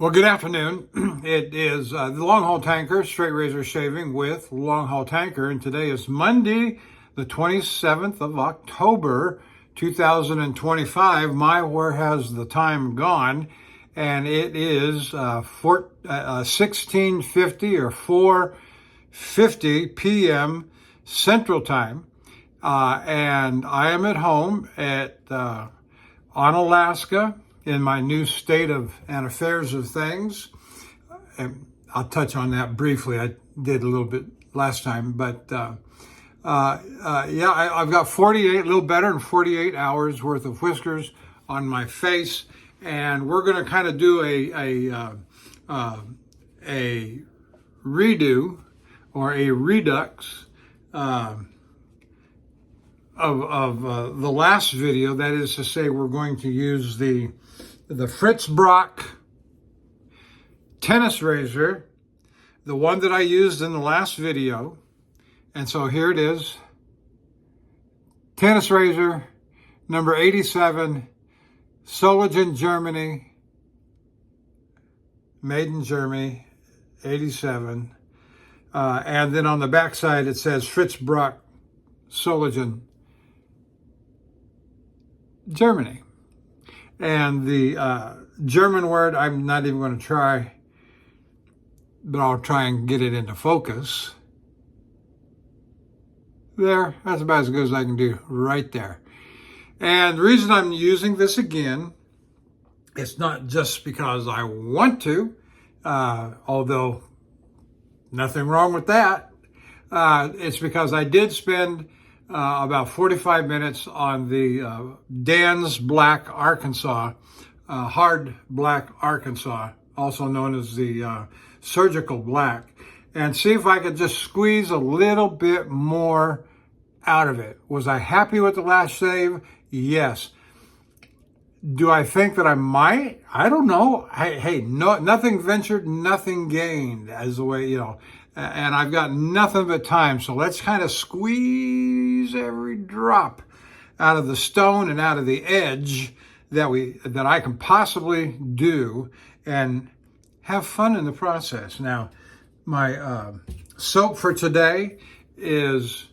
Well, good afternoon. It is the Longhaultanker Straight Razor Shaving with Longhaultanker, and today is Monday, the 27th of October, 2025. Where has the time gone? And it is 16:50 or 4:50 p.m. Central Time, and I am at home at on Alaska, in my new state of and affairs of things. And I'll touch on that briefly. I did a little bit last time, but I've got 48, a little better than 48 hours worth of whiskers on my face, and we're going to kind of do a redo or a redux of the last video. That is to say, we're going to use the Fritz Brock tennis razor, the one that I used in the last video. And so here it is, tennis razor number 87, Solingen, Germany, made in Germany, 87. And then on the back side it says Fritz Brock, Solingen, Germany. And the German word, I'm not even going to try, but I'll try and get it into focus. There, that's about as good as I can do right there. And the reason I'm using this again, it's not just because I want to, although nothing wrong with that. It's because I did spend about 45 minutes on the Dan's Black Arkansas, hard black Arkansas, also known as the surgical black, and see if I could just squeeze a little bit more out of it. Was I happy with the last shave? Yes. Do I think that I might? I don't know. Hey, no, nothing ventured, nothing gained, as the way, and I've got nothing but time. So let's kind of squeeze every drop out of the stone and out of the edge that I can possibly do, and have fun in the process. Now, my soap for today is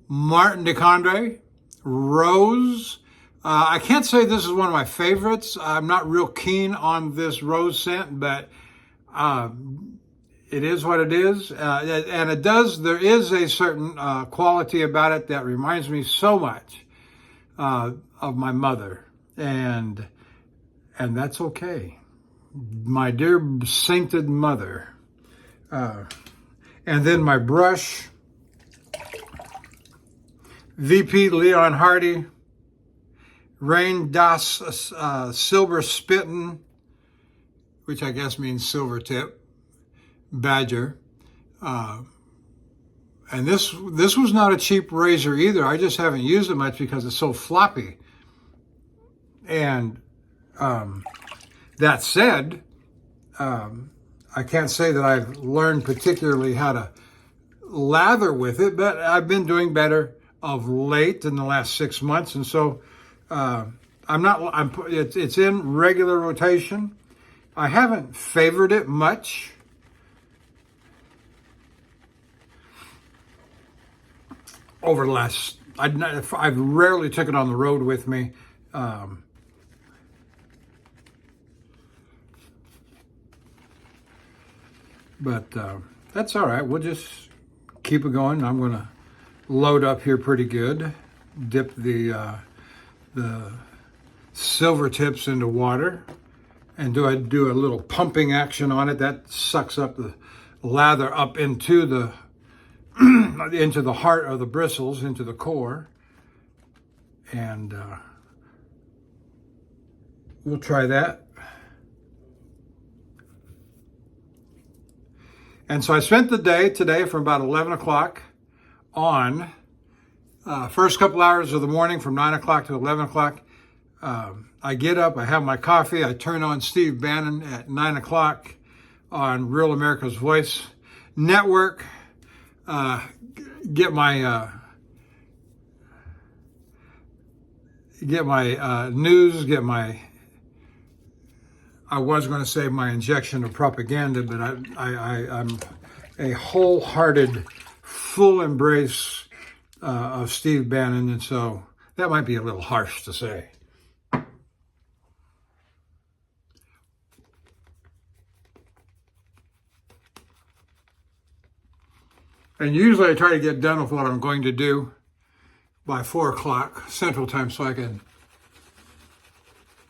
Martin de Condé Rose. I can't say this is one of my favorites. I'm not real keen on this rose scent, but it is what it is. And there is a certain quality about it that reminds me so much of my mother. And that's okay. My dear sainted mother. And then my brush, VP Leon Hardy, Rain Das Silver Spitten, which I guess means silver tip, Badger. And this was not a cheap razor either. I just haven't used it much because it's so floppy. And that said, I can't say that I've learned particularly how to lather with it, but I've been doing better of late in the last 6 months. And so it's in regular rotation. I haven't favored it much. Over the last, I've rarely took it on the road with me. But that's all right. We'll just keep it going. I'm going to load up here pretty good. Dip the silver tips into water, and do a little pumping action on it. That sucks up the lather up into the into the heart of the bristles, into the core. And we'll try that. And so I spent the day today from about 11 o'clock on, first couple hours of the morning from 9 o'clock to 11 o'clock. I get up, I have my coffee, I turn on Steve Bannon at 9 o'clock on Real America's Voice Network, get my news, get my I was going to say my injection of propaganda, but I'm a wholehearted, full embrace of Steve Bannon, and so that might be a little harsh to say. And usually I try to get done with what I'm going to do by 4 o'clock Central Time so I can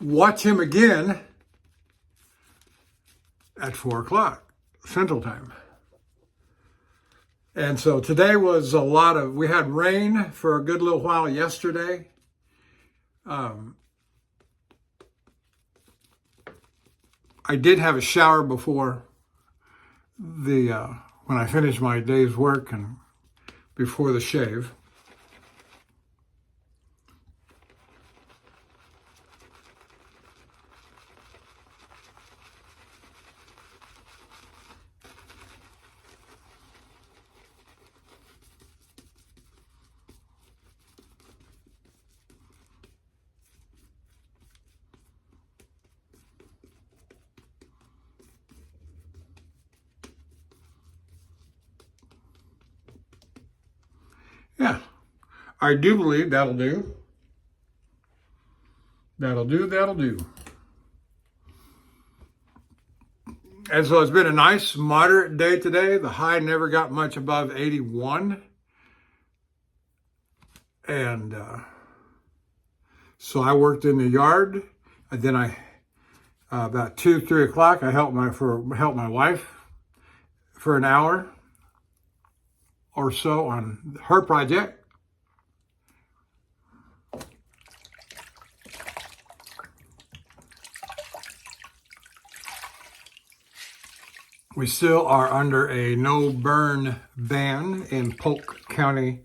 watch him again at 4 o'clock Central Time. And so today was we had rain for a good little while yesterday. I did have a shower before when I finished my day's work and before the shave. Yeah, I do believe that'll do. That'll do. And so it's been a nice, moderate day today. The high never got much above 81. And so I worked in the yard. And then about 2, 3 o'clock, I helped my wife for an hour or so on her project. We still are under a no-burn ban in Polk County,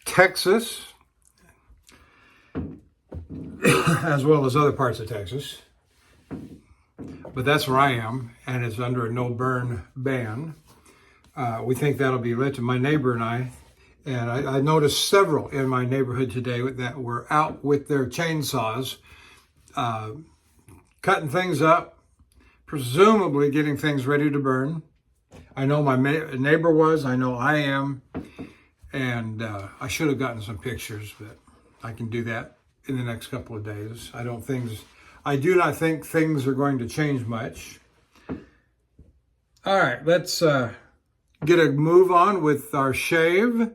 Texas, as well as other parts of Texas. But that's where I am, and it's under a no-burn ban. We think that'll be lifted. My neighbor and I noticed several in my neighborhood today that were out with their chainsaws, cutting things up, presumably getting things ready to burn. I know my neighbor was, I know I am, and I should have gotten some pictures, but I can do that in the next couple of days. I do not think things are going to change much. All right, let's get a move on with our shave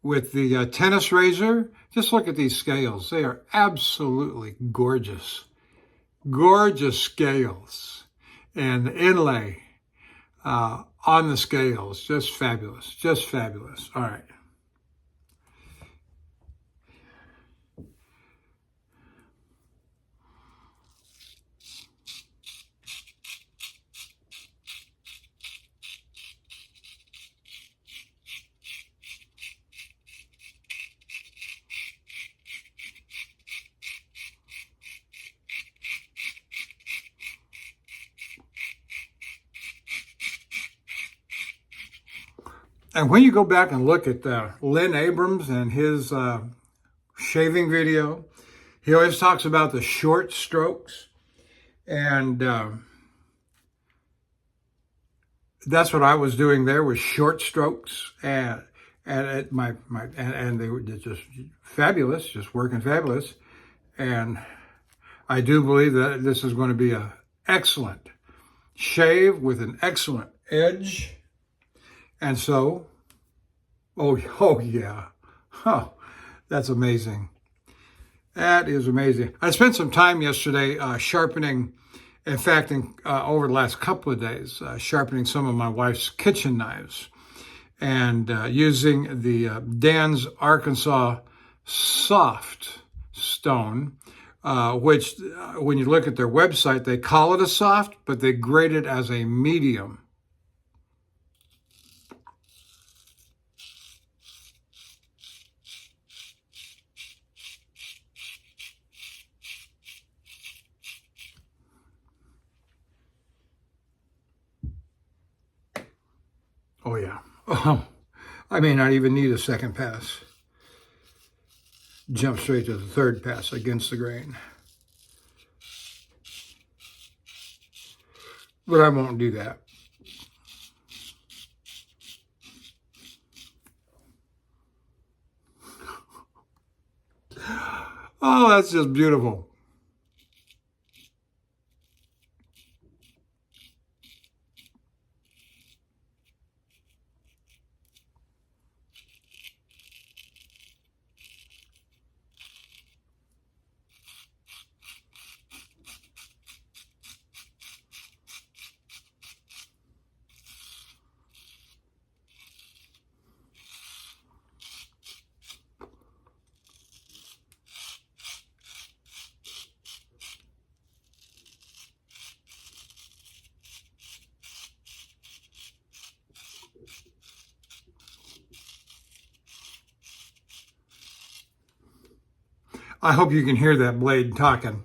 with the tennis razor. Just look at these scales. They are absolutely gorgeous. Gorgeous scales. And the inlay on the scales, just fabulous, just fabulous. All right. And when you go back and look at Lynn Abrams and his shaving video, he always talks about the short strokes. And that's what I was doing there, was short strokes. And they were just fabulous, just working fabulous. And I do believe that this is going to be an excellent shave with an excellent edge. And so, oh yeah, oh, that's amazing. That is amazing. I spent some time yesterday sharpening, in fact, over the last couple of days, sharpening some of my wife's kitchen knives and using the Dan's Arkansas soft stone, which when you look at their website, they call it a soft, but they grade it as a medium. Oh, yeah. Oh, I may not even need a second pass. Jump straight to the third pass against the grain. but I won't do that. Oh, that's just beautiful. I hope you can hear that blade talking.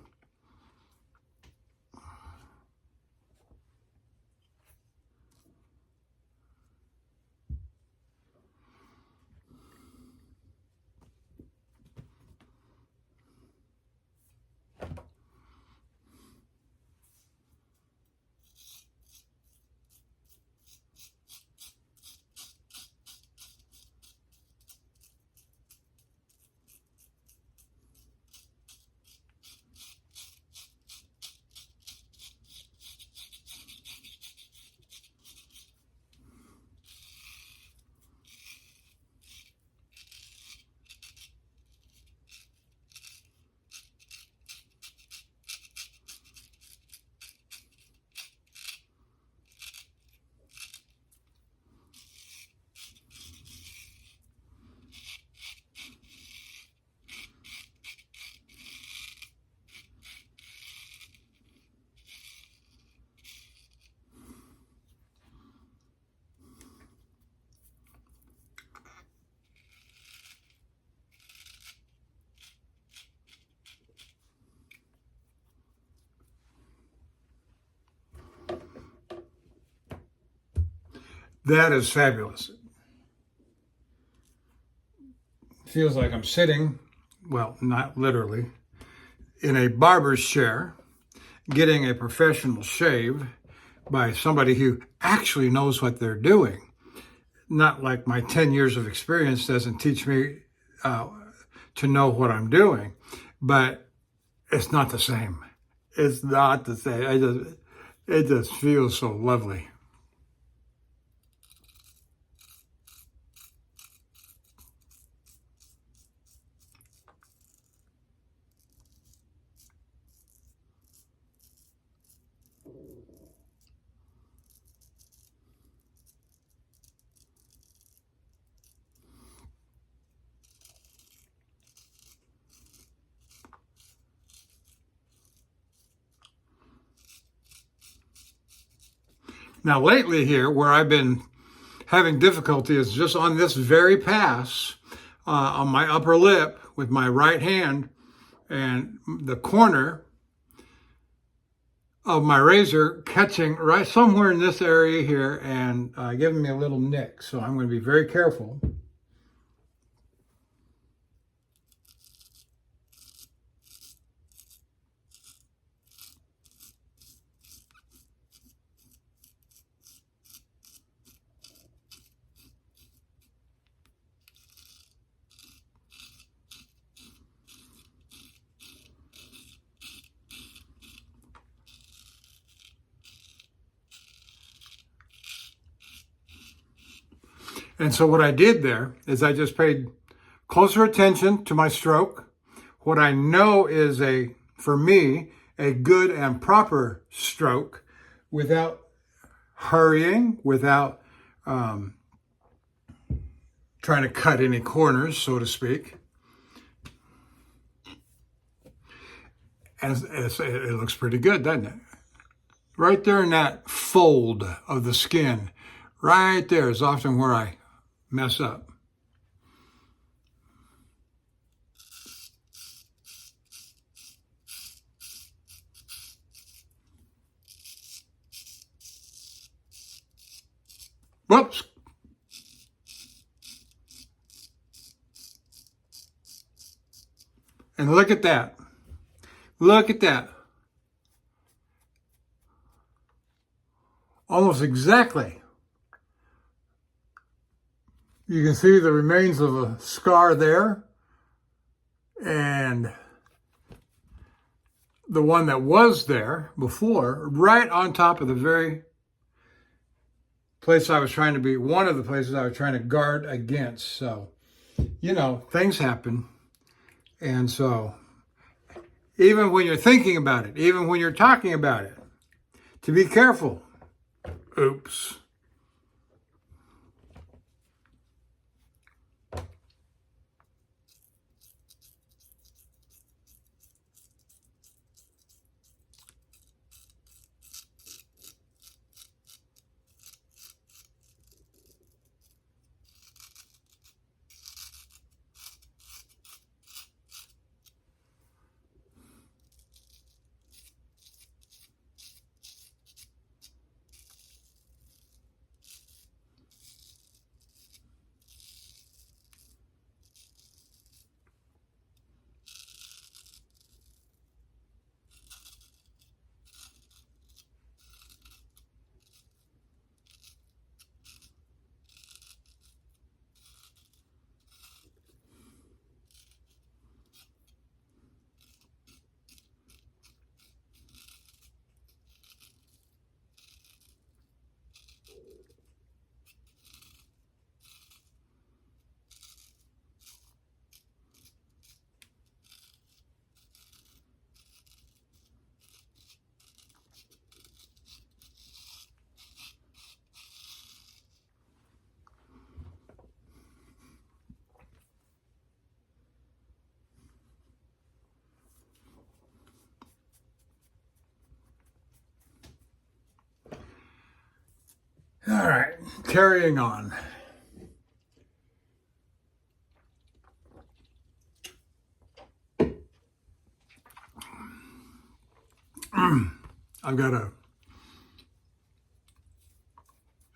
That is fabulous. Feels like I'm sitting, well, not literally, in a barber's chair, getting a professional shave by somebody who actually knows what they're doing. Not like my 10 years of experience doesn't teach me to know what I'm doing, but it's not the same. It's not the same. It just feels so lovely. Now, lately here, where I've been having difficulty is just on this very pass on my upper lip with my right hand, and the corner of my razor catching right somewhere in this area here and giving me a little nick. So I'm going to be very careful. And so what I did there is I just paid closer attention to my stroke. What I know is for me, a good and proper stroke without hurrying, without trying to cut any corners, so to speak. And it looks pretty good, doesn't it? Right there in that fold of the skin, right there is often where I mess up. Whoops. And look at that. Look at that. almost exactly. You can see the remains of a scar there, and the one that was there before, right on top of the very place I was trying to be, one of the places I was trying to guard against. So, you know, things happen. And so, even when you're thinking about it, even when you're talking about it, to be careful. Oops. All right, carrying on. I've got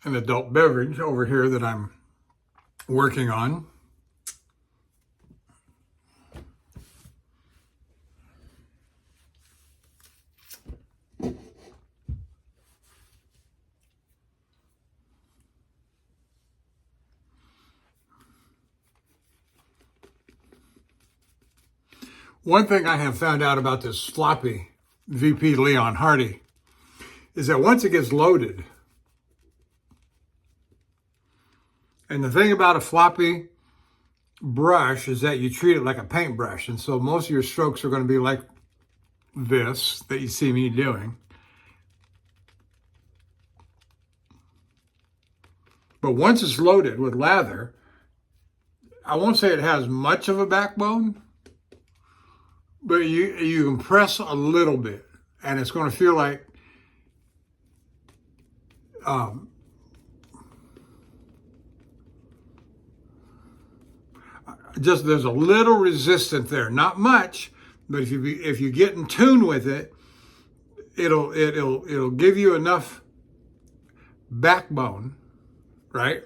an adult beverage over here that I'm working on. One thing I have found out about this floppy VP Leon Hardy is that once it gets loaded, and the thing about a floppy brush is that you treat it like a paintbrush, and so most of your strokes are going to be like this that you see me doing. But once it's loaded with lather, I won't say it has much of a backbone, but you can press a little bit, and it's going to feel like just there's a little resistance there, not much, but if you get in tune with it, it'll give you enough backbone, right?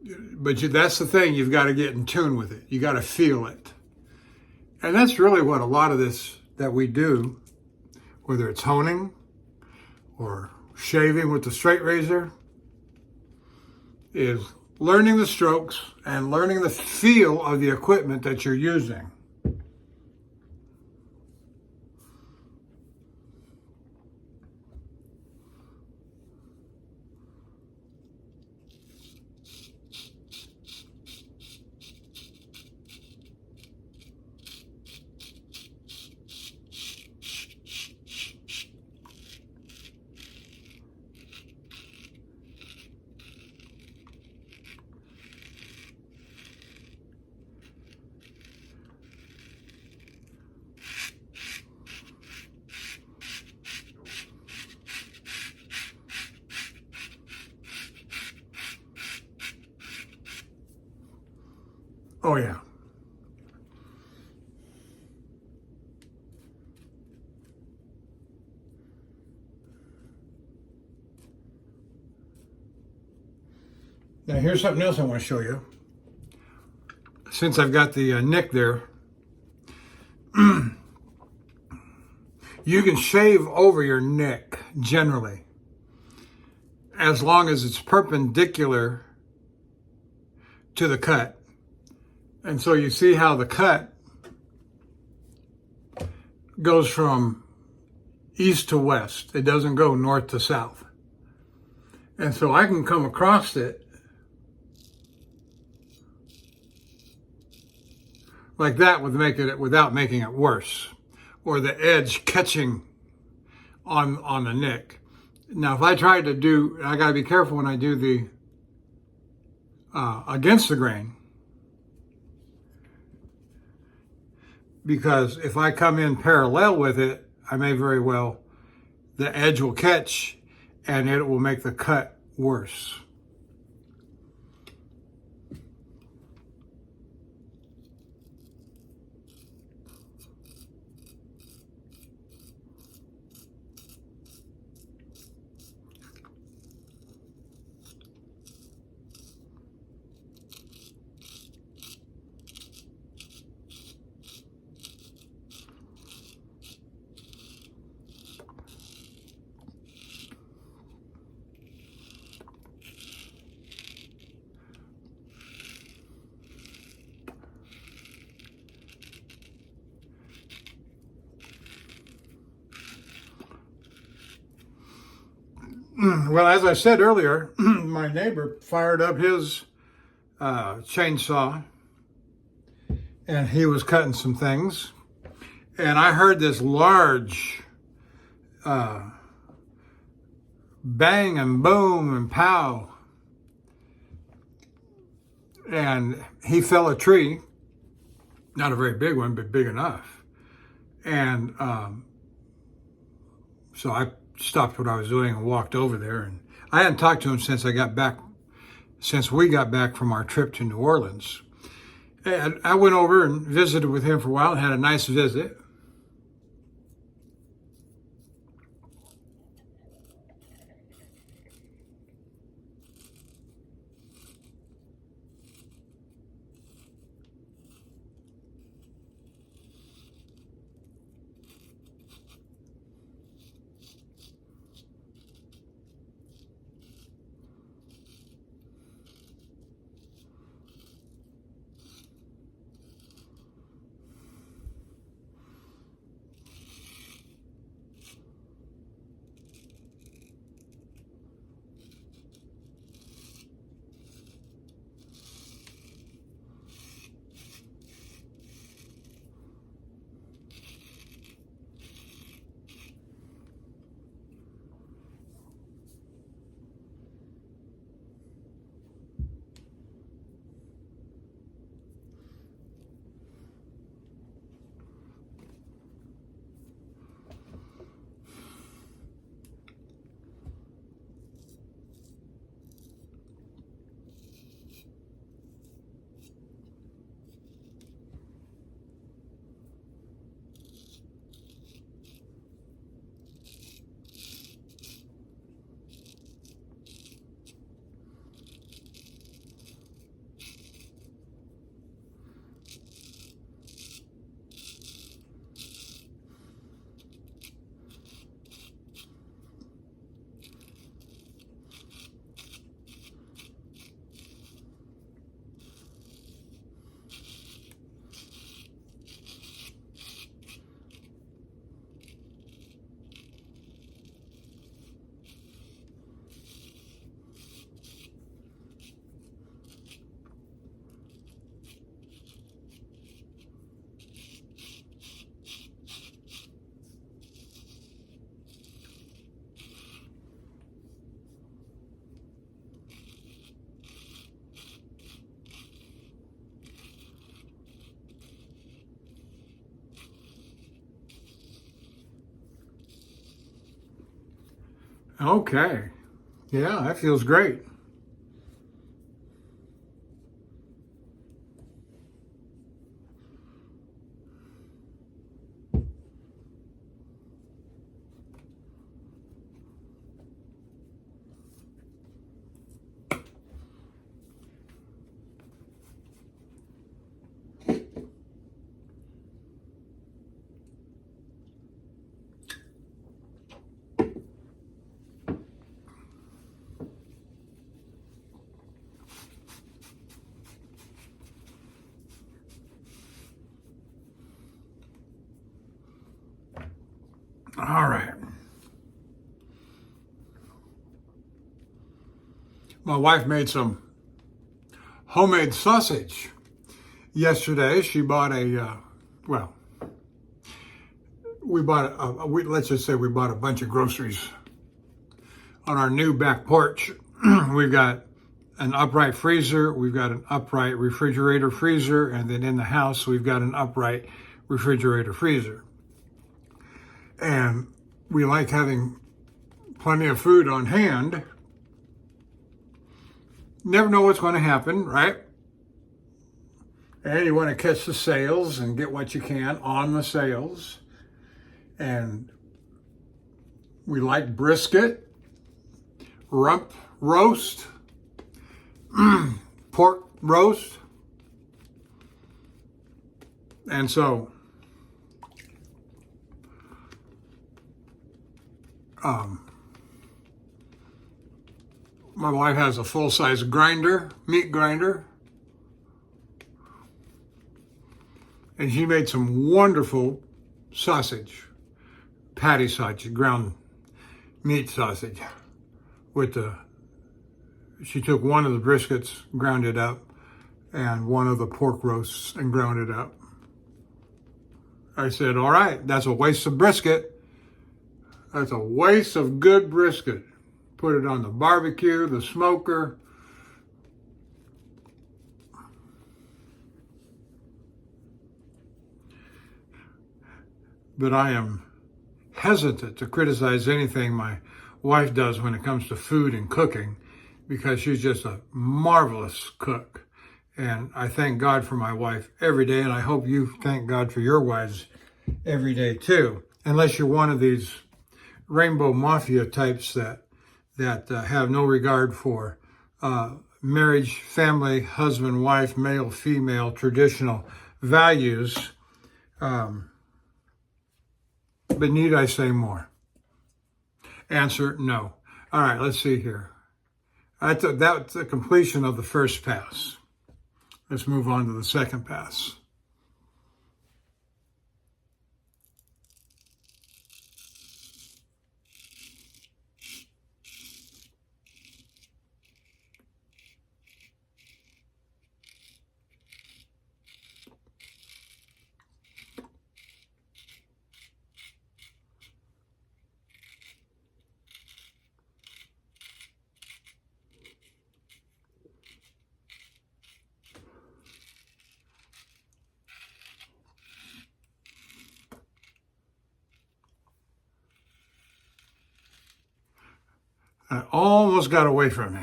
But that's the thing, you've got to get in tune with it. You got to feel it. And that's really what a lot of this that we do, whether it's honing or shaving with the straight razor, is learning the strokes and learning the feel of the equipment that you're using. Oh yeah. Now here's something else I want to show you. Since I've got the nick there, you can shave over your nick generally. as long as it's perpendicular to the cut. And so you see how the cut goes from east to west. It doesn't go north to south. And so I can come across it like that without making it worse, or the edge catching on the nick. Now, if I try to do, I gotta be careful when I do the against the grain, because if I come in parallel with it, I may very well, the edge will catch and it will make the cut worse. Well, as I said earlier, my neighbor fired up his chainsaw and he was cutting some things. And I heard this large bang and boom and pow. And he fell a tree, not a very big one, but big enough. And so I stopped what I was doing and walked over there. And I hadn't talked to him since we got back from our trip to New Orleans. And I went over and visited with him for a while and had a nice visit. Okay. Yeah, that feels great. All right. My wife made some homemade sausage yesterday. She bought well, we bought let's just say we bought a bunch of groceries on our new back porch. We've got an upright freezer, we've got an upright refrigerator freezer, and then in the house we've got an upright refrigerator freezer. And we like having plenty of food on hand. Never know what's going to happen, right? And you want to catch the sales and get what you can on the sales. And we like brisket, rump roast, pork roast. And so my wife has a full-size grinder, meat grinder. And she made some wonderful sausage, patty sausage, ground meat sausage. She took one of the briskets, ground it up, and one of the pork roasts and ground it up. I said, all right, that's a waste of brisket. That's a waste of good brisket. Put it on the barbecue, the smoker. But I am hesitant to criticize anything my wife does when it comes to food and cooking, because she's just a marvelous cook. And I thank God for my wife every day, and I hope you thank God for your wives every day too. Unless you're one of these rainbow mafia types that have no regard for marriage, family, husband, wife, male, female, traditional values. But need I say more? Answer, no. All right, let's see here. That's the completion of the first pass. Let's move on to the second pass. I almost got away from me.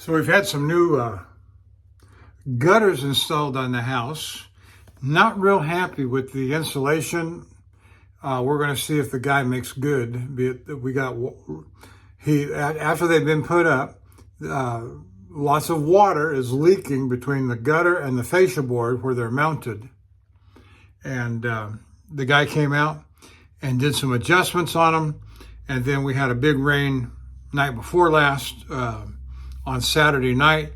So we've had some new gutters installed on the house. Not real happy with the insulation. We're going to see if the guy makes good. We got after they've been put up, lots of water is leaking between the gutter and the fascia board where they're mounted. And the guy came out and did some adjustments on them. And then we had a big rain night before last on Saturday night,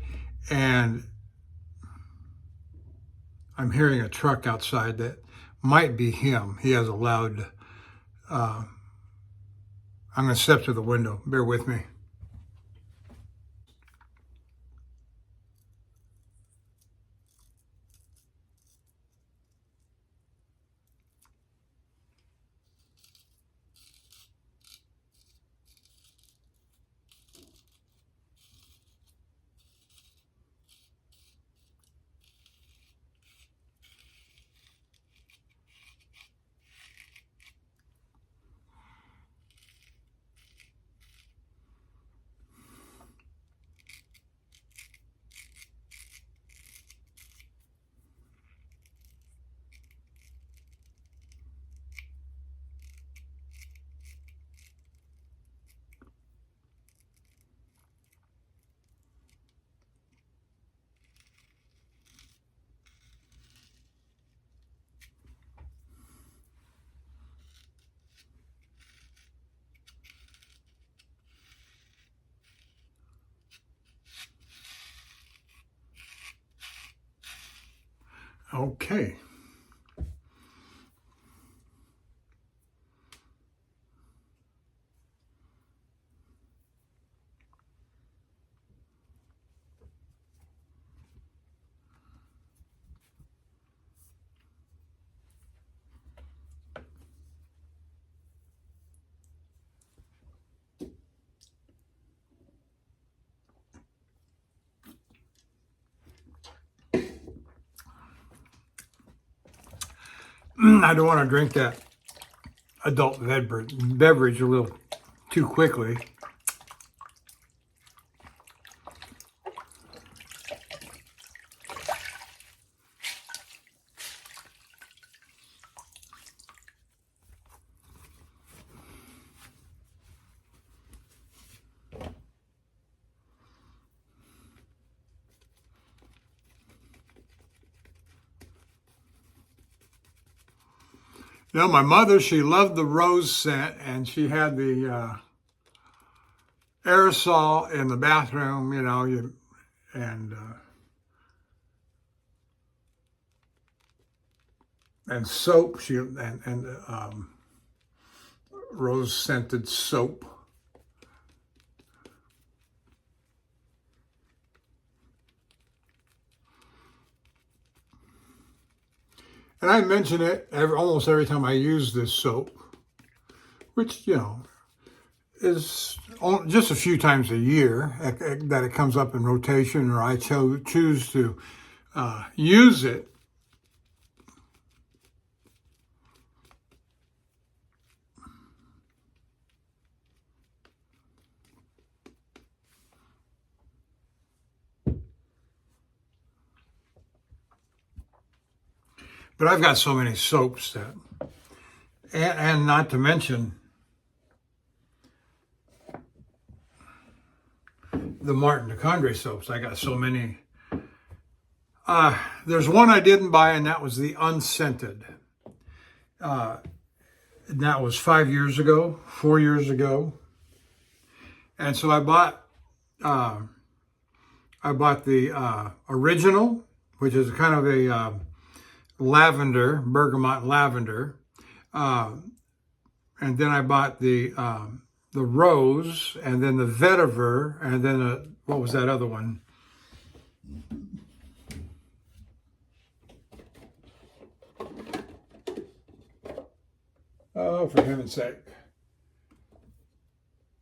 and I'm hearing a truck outside that might be him. He has a loud, I'm going to step to the window. Bear with me. Okay. I don't want to drink that adult beverage a little too quickly. You know, my mother, she loved the rose scent, and she had the aerosol in the bathroom, you know, and soap, rose scented soap. And I mention it almost every time I use this soap, which, you know, is just a few times a year that it comes up in rotation, or I choose to use it. But I've got so many soaps that, and not to mention the Martin de Condre soaps. I got so many. There's one I didn't buy, and that was the unscented. And that was 4 years ago. And so I bought the original, which is kind of a bergamot lavender. And then I bought the rose, and then the vetiver, and then what was that other one? Oh, for heaven's sake.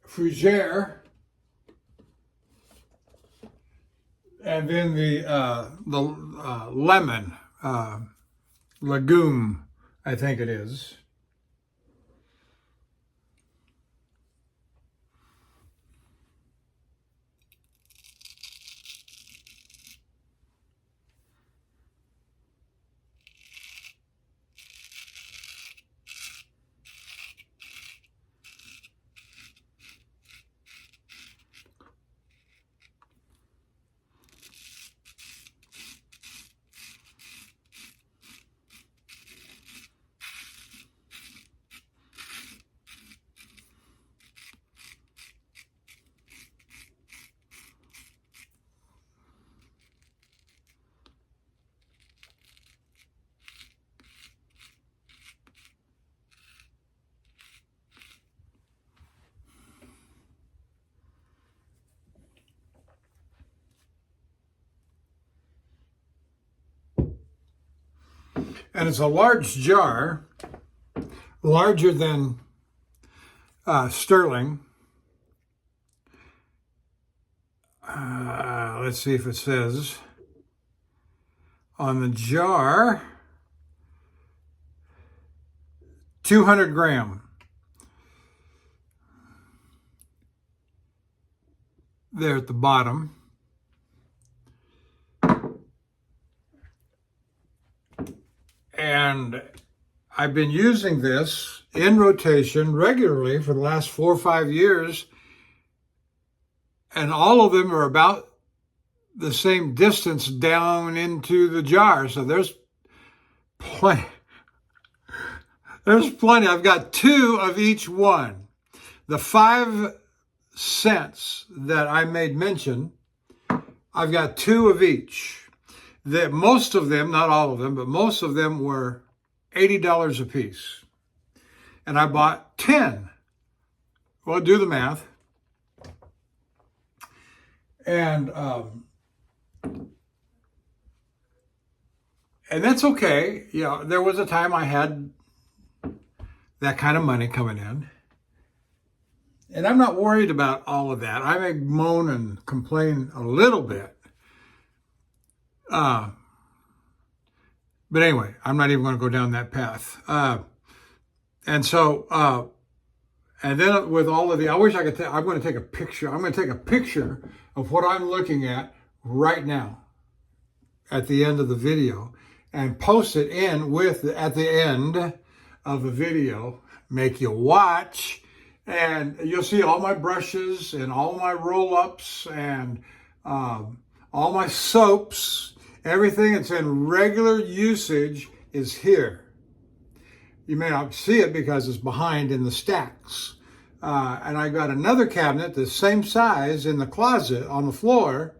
Fougere. And then the lemon, legume, I think it is. And it's a large jar, larger than sterling. Let's see if it says on the jar, 200 gram. There at the bottom. And I've been using this in rotation regularly for the last 4 or 5 years, and all of them are about the same distance down into the jar. So there's plenty. There's plenty. I've got 2 of each one. The 5 cents that I made mention, I've got 2 of each. Most of them, not all of them, but most of them were $80 a piece. And I bought 10. Well, do the math. And that's okay. You know, there was a time I had that kind of money coming in. And I'm not worried about all of that. I may moan and complain a little bit. But anyway, I'm not even going to go down that path. And then with all of I wish I could, I'm going to take a picture. I'm going to take a picture of what I'm looking at right now at the end of the video and post it at the end of the video, make you watch, and you'll see all my brushes and all my roll-ups and all my soaps. Everything that's in regular usage is here. You may not see it because it's behind in the stacks. And I got another cabinet the same size in the closet on the floor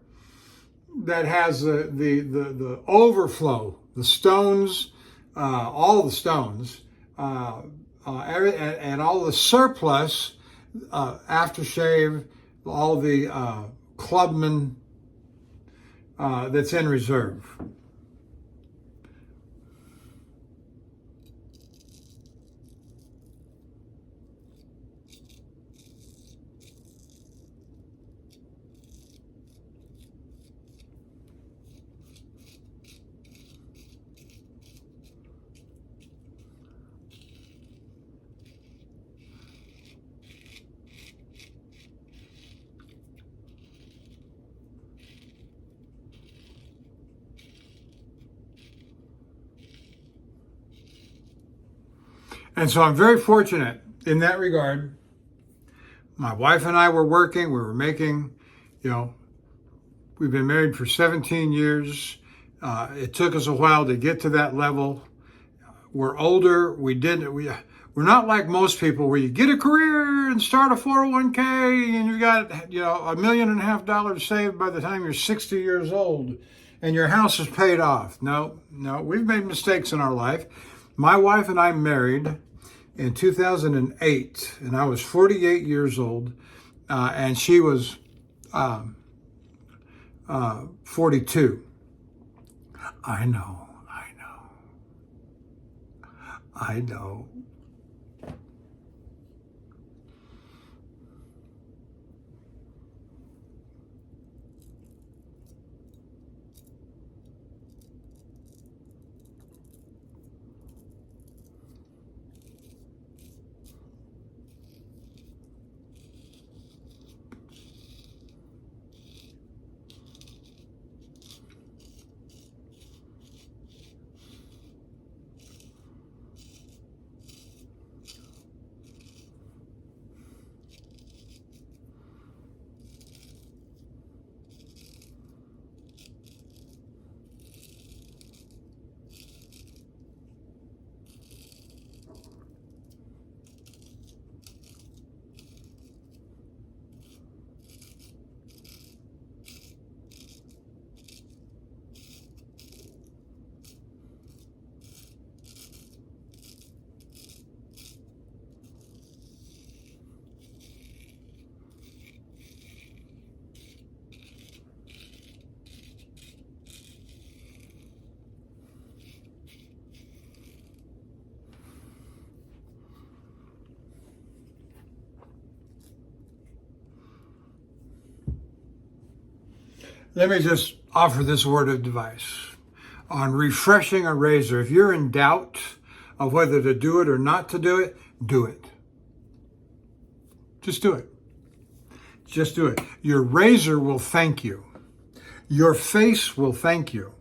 that has the overflow, the stones, all the stones, and all the surplus aftershave, all the Clubman that's in reserve. And so I'm very fortunate in that regard. My wife and I were working, we were making, we've been married for 17 years. It took us a while to get to that level. We're older. We're not like most people where you get a career and start a 401k and you got, $1.5 million saved by the time you're 60 years old and your house is paid off. No, we've made mistakes in our life. My wife and I married in 2008, and I was 48 years old, and she was 42. I know. Let me just offer this word of advice on refreshing a razor. If you're in doubt of whether to do it or not to do it, do it. Just do it. Just do it. Your razor will thank you. Your face will thank you.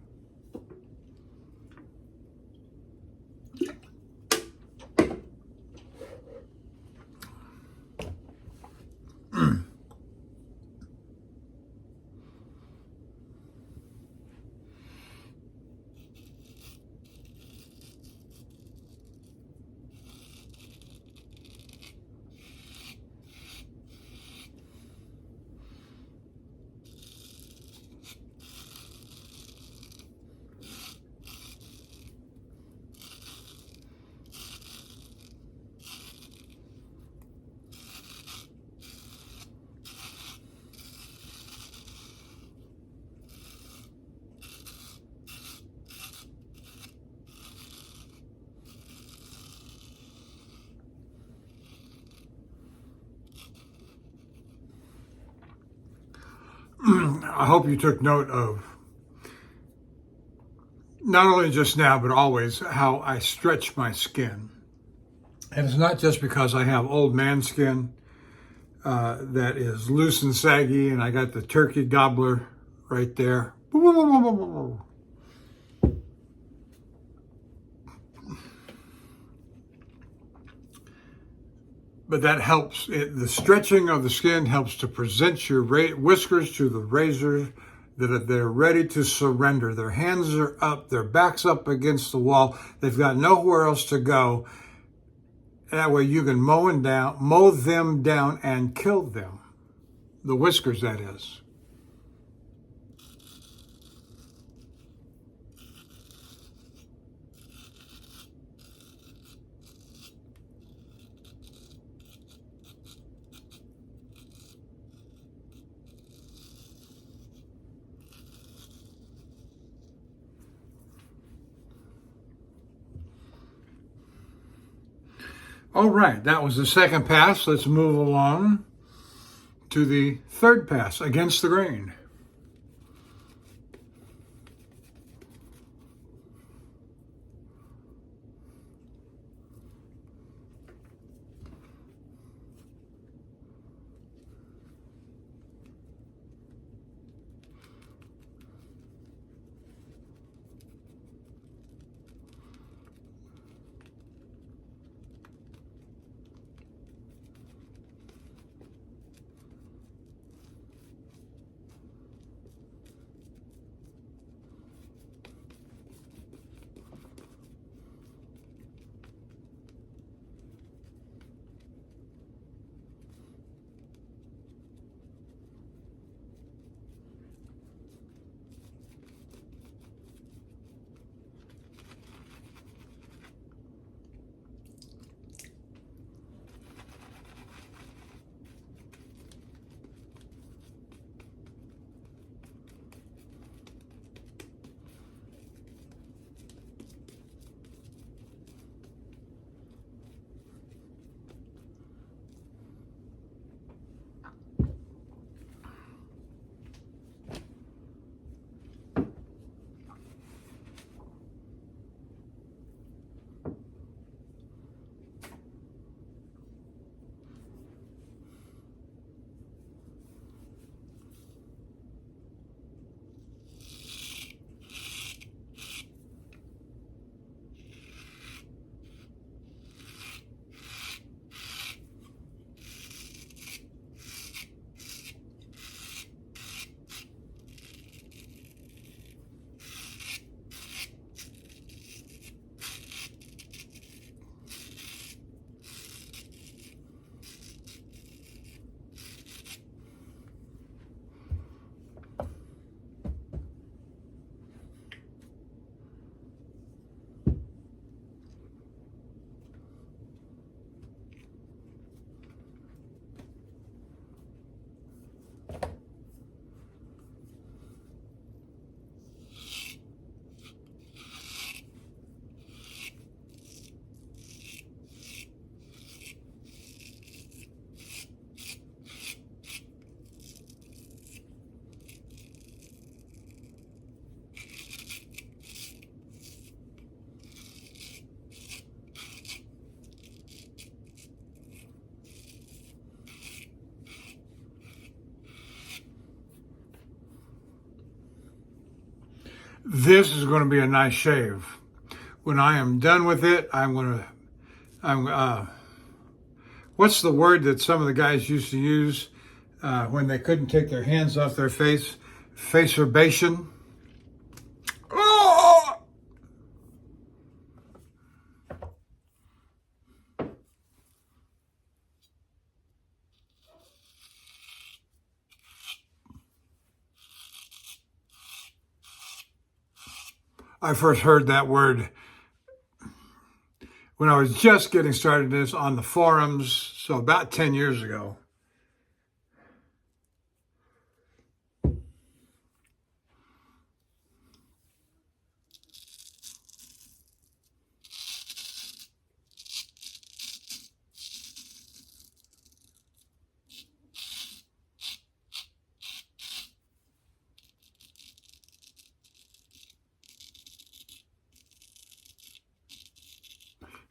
I hope you took note of not only just now, but always how I stretch my skin. And it's not just because I have old man skin that is loose and saggy, and I got the turkey gobbler right there. But that helps. The stretching of the skin helps to present your whiskers to the razor that they're ready to surrender. Their hands are up, their back's up against the wall. They've got nowhere else to go. That way you can mow them down and kill them. The whiskers, that is. All right, that was the second pass. Let's move along to the third pass, against the grain. This is going to be a nice shave. When I am done with it, what's the word that some of the guys used to use when they couldn't take their hands off their face? Facerbation. Oh! I first heard that word when I was just getting started in this on the forums, so about 10 years ago.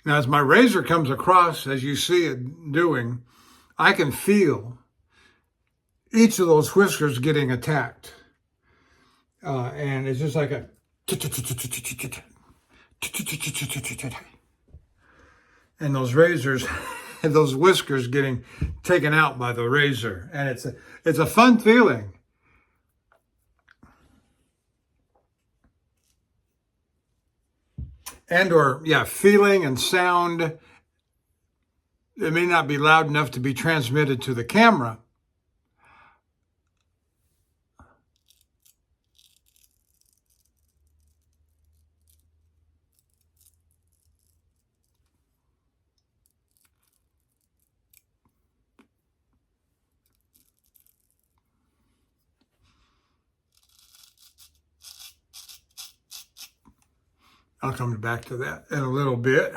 Now, as my razor comes across, as you see it doing, I can feel each of those whiskers getting attacked. And it's just like a and those razors, those whiskers getting taken out by the razor. And it's a fun feeling. And or, yeah, feeling and sound. It may not be loud enough to be transmitted to the camera. I'll come back to that in a little bit.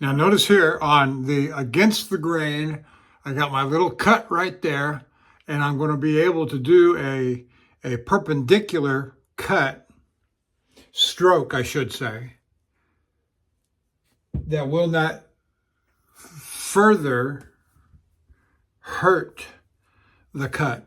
Now notice here on the against the grain, I got my little cut right there, and I'm going to be able to do a perpendicular cut, stroke I should say, that will not further hurt the cut.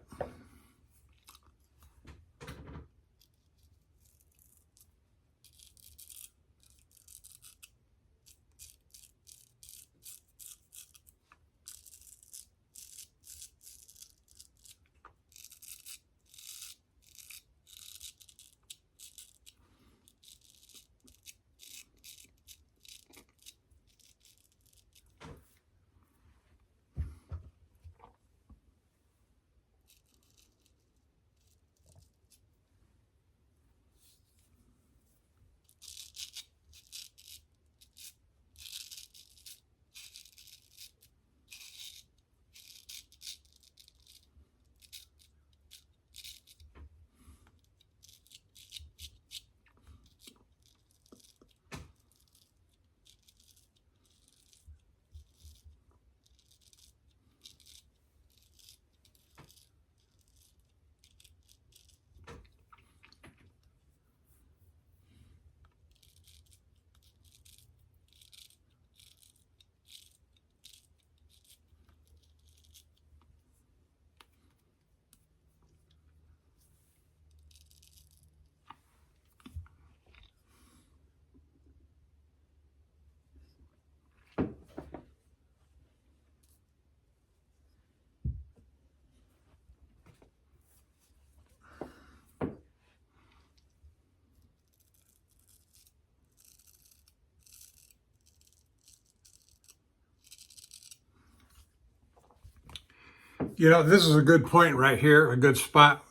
You know, this is a good point right here, a good spot.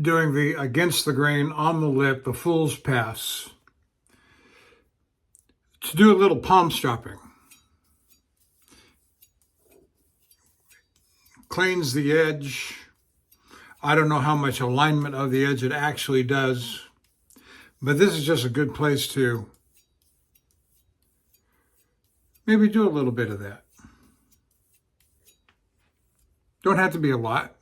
Doing the against the grain on the lip, the fool's pass. To do a little palm stropping. Cleans the edge. I don't know how much alignment of the edge it actually does, but this is just a good place to maybe do a little bit of that. Don't have to be a lot.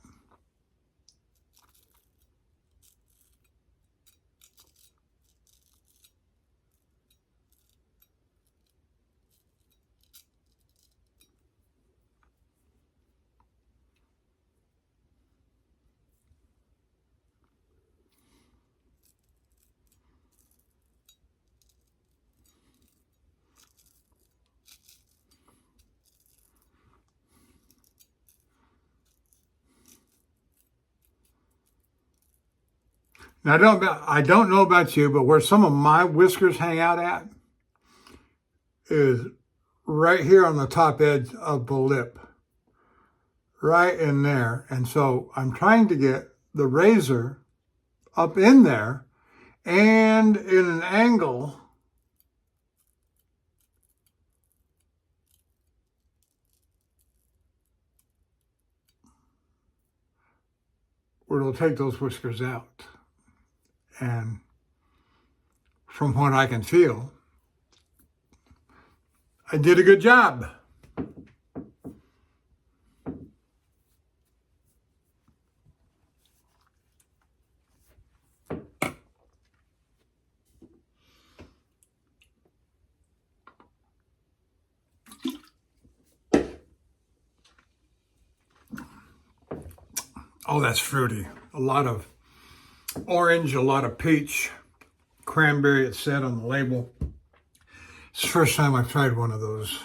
Now, I don't know about you, but where some of my whiskers hang out at is right here on the top edge of the lip, right in there. And so I'm trying to get the razor up in there and in an angle where it'll take those whiskers out. And from what I can feel, I did a good job. Oh, that's fruity. A lot of orange, a lot of peach, cranberry, it said on the label. It's the first time I've tried one of those.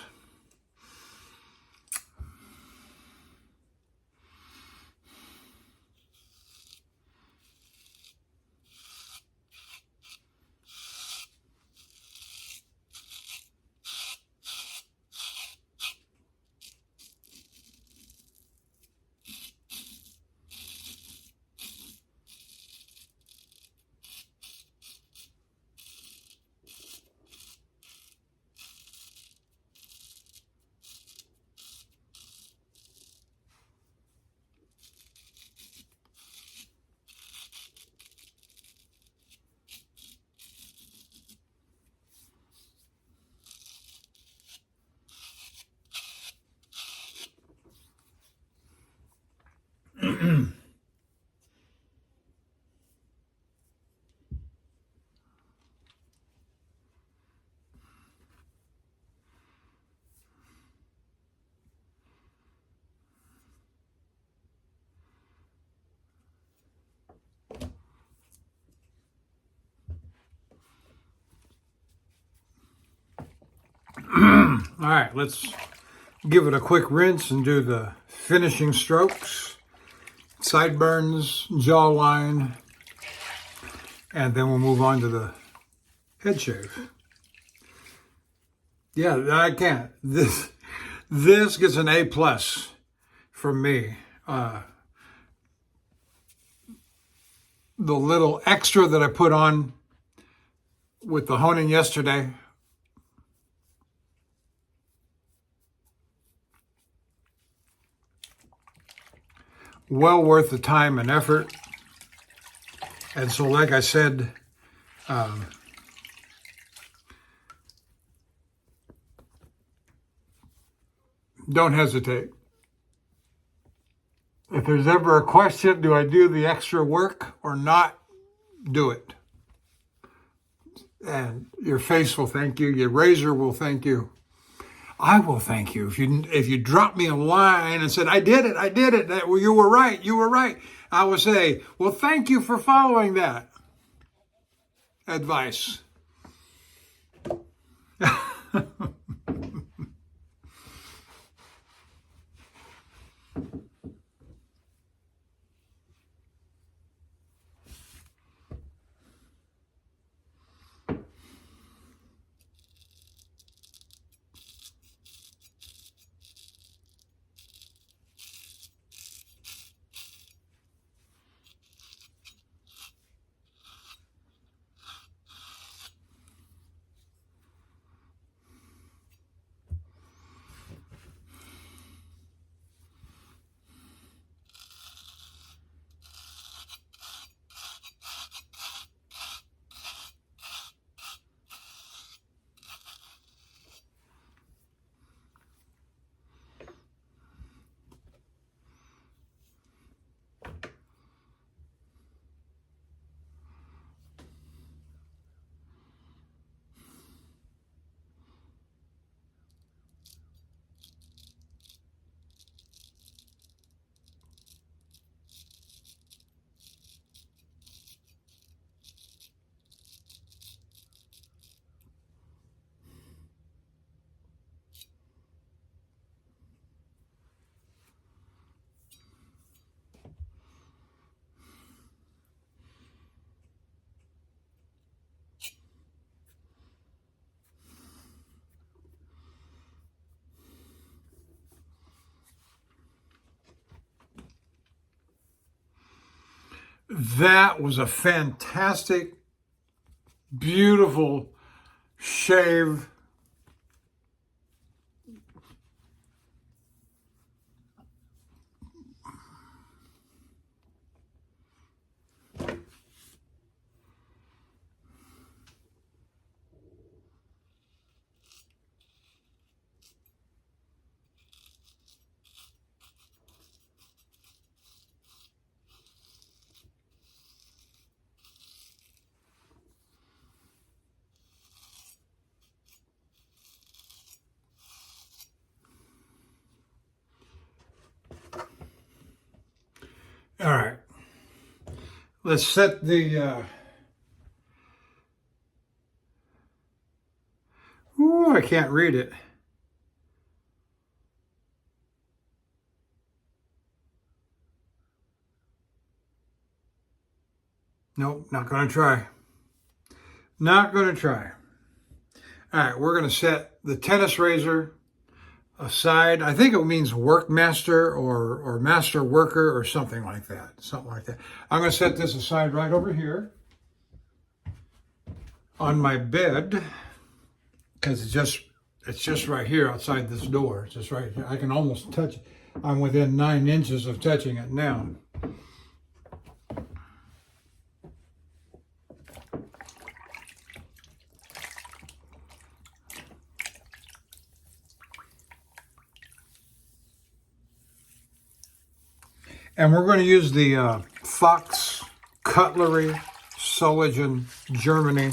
All right, let's give it a quick rinse and do the finishing strokes, sideburns, jawline, and then we'll move on to the head shave. Yeah, I can't. This gets an A+ from me. The little extra that I put on with the honing yesterday, well worth the time and effort. And so, like I said, don't hesitate. If there's ever a question, do I do the extra work or not? Do it. And your face will thank you. Your razor will thank you. I will thank you. If you drop me a line and said, I did it. Well, you were right. I will say, well, thank you for following that advice. that was a fantastic, beautiful shave. All right, let's set the, ooh, I can't read it. Nope, not going to try. Not going to try. All right, we're going to set the tennis razor aside. I think it means workmaster or master worker or something like that. Something like that. I'm going to set this aside right over here on my bed because it's just right here outside this door. It's just right here. I can almost touch it. I'm within 9 inches of touching it now. And we're going to use the Fox Cutlery, Soligen, Germany.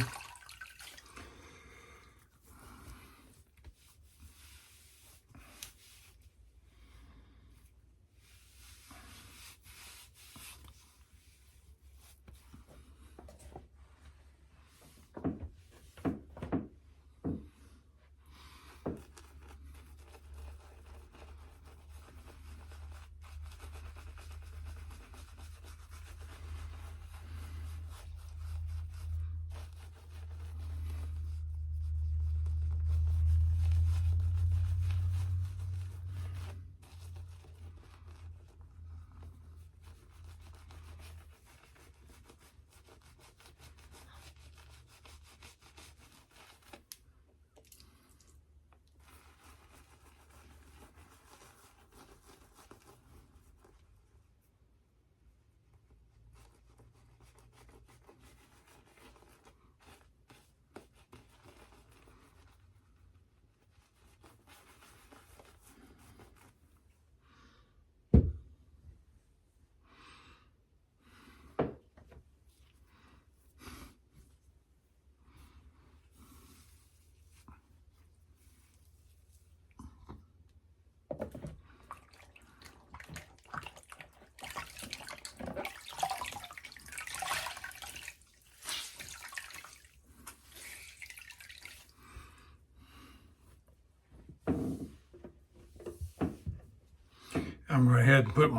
I'm going to go ahead and put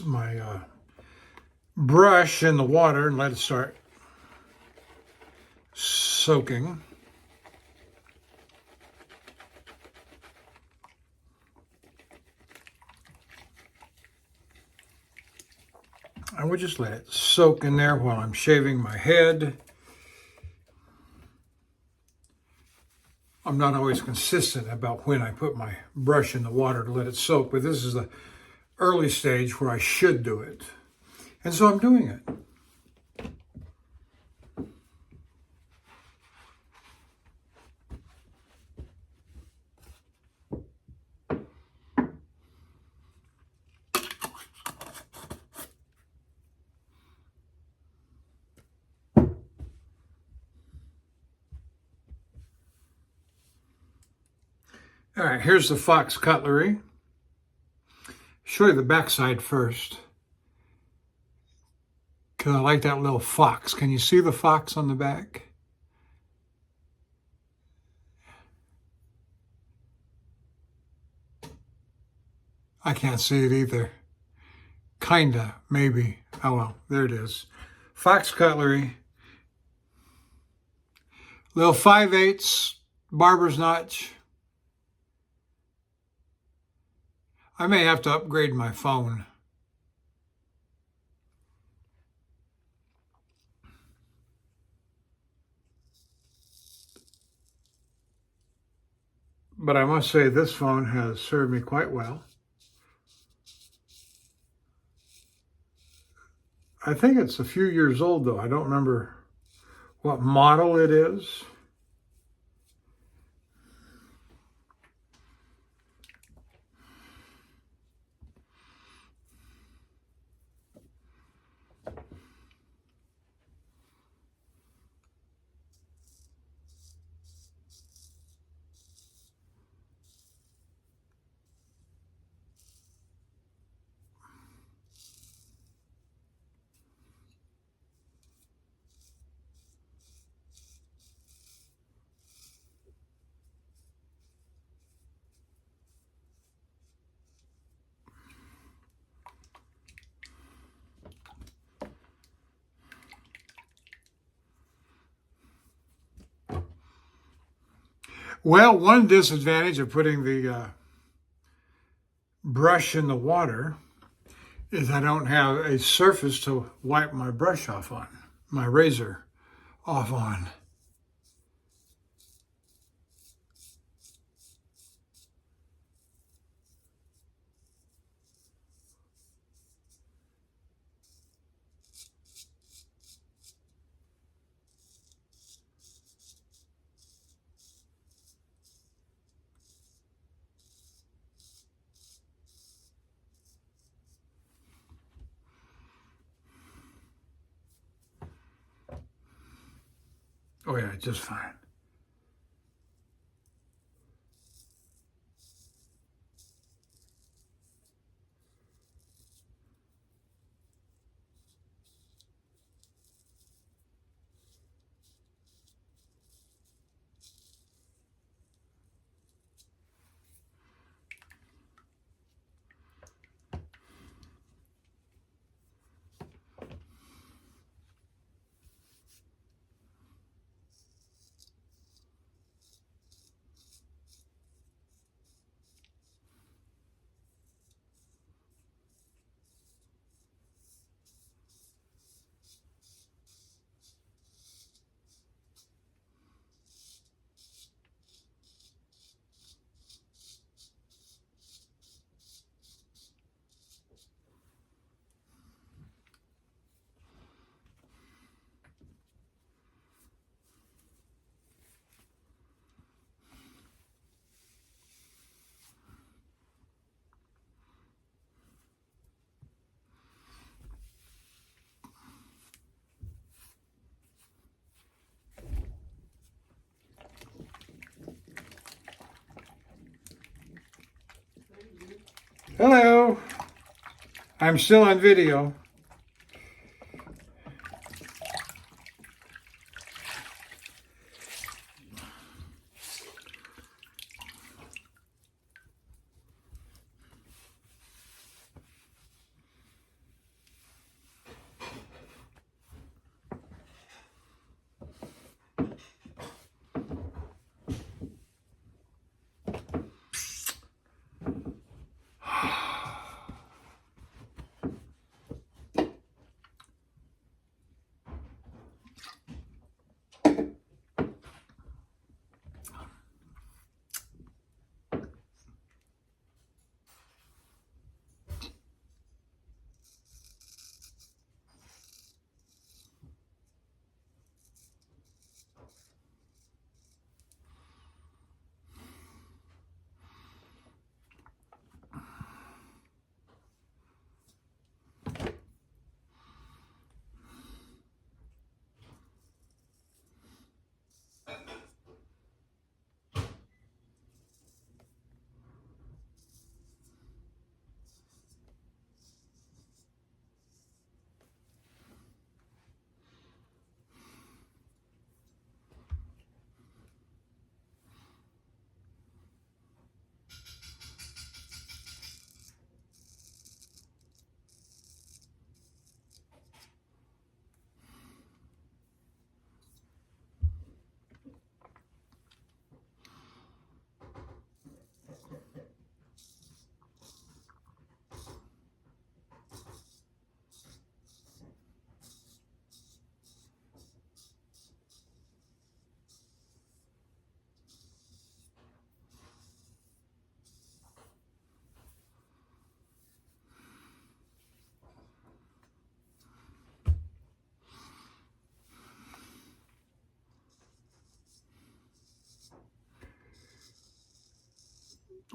my brush in the water and let it start soaking. I would just let it soak in there while I'm shaving my head. I'm not always consistent about when I put my brush in the water to let it soak, but this is the early stage where I should do it. And so I'm doing it. All right, here's the Fox Cutlery. Show you the backside first, because I like that little fox. Can you see the fox on the back? I can't see it either. Kinda, maybe. Oh well, there it is. Fox Cutlery. Little 5/8 barber's notch. I may have to upgrade my phone. but I must say this phone has served me quite well. I think it's a few years old, though. I don't remember what model it is. Well, one disadvantage of putting the brush in the water is I don't have a surface to wipe my brush off on, my razor off on. Oh yeah, just fine. Hello, I'm still on video.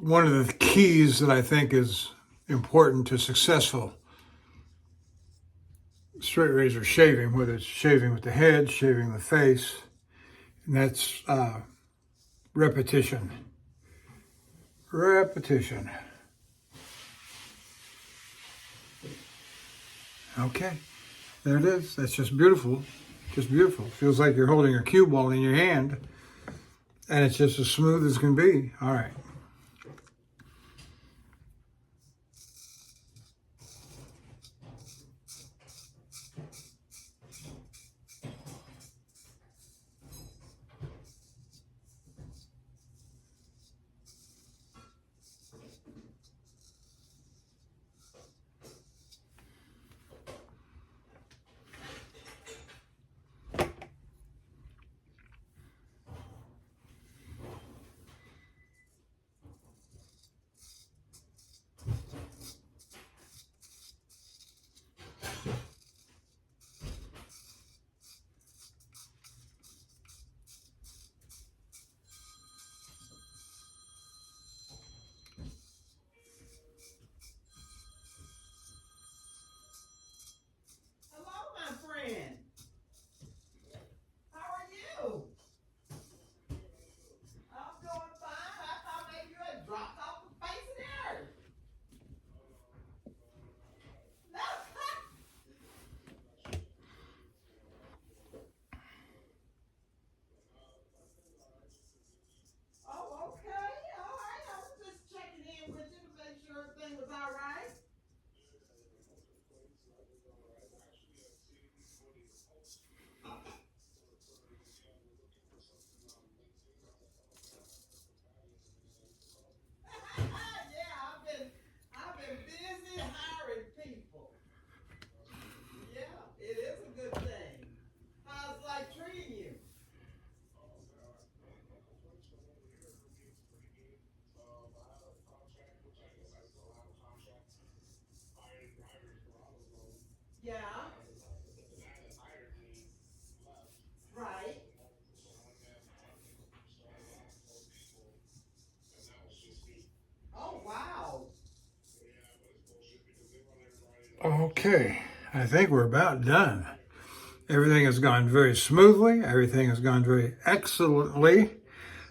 one of the keys that I think is important to successful straight razor shaving, whether it's shaving with the head, shaving the face, and that's repetition. Repetition. Okay, there it is. That's just beautiful. Just beautiful. Feels like you're holding a cue ball in your hand, and it's just as smooth as can be. All right. Yeah, right. Oh, wow. Okay, I think we're about done. Everything has gone very smoothly. Everything has gone very excellently.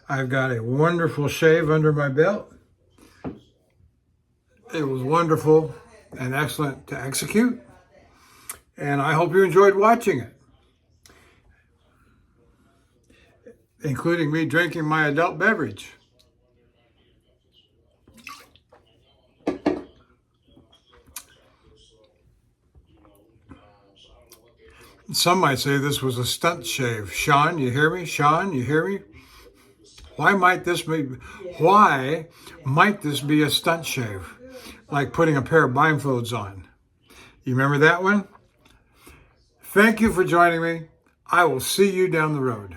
I've got a wonderful shave under my belt. It was wonderful and excellent to execute, and I hope you enjoyed watching it, including me drinking my adult beverage. Some might say this was a stunt shave. Sean, you hear me? Sean, you hear me? Why might this be a stunt shave? Like putting a pair of blindfolds on. You remember that one? Thank you for joining me. I will see you down the road.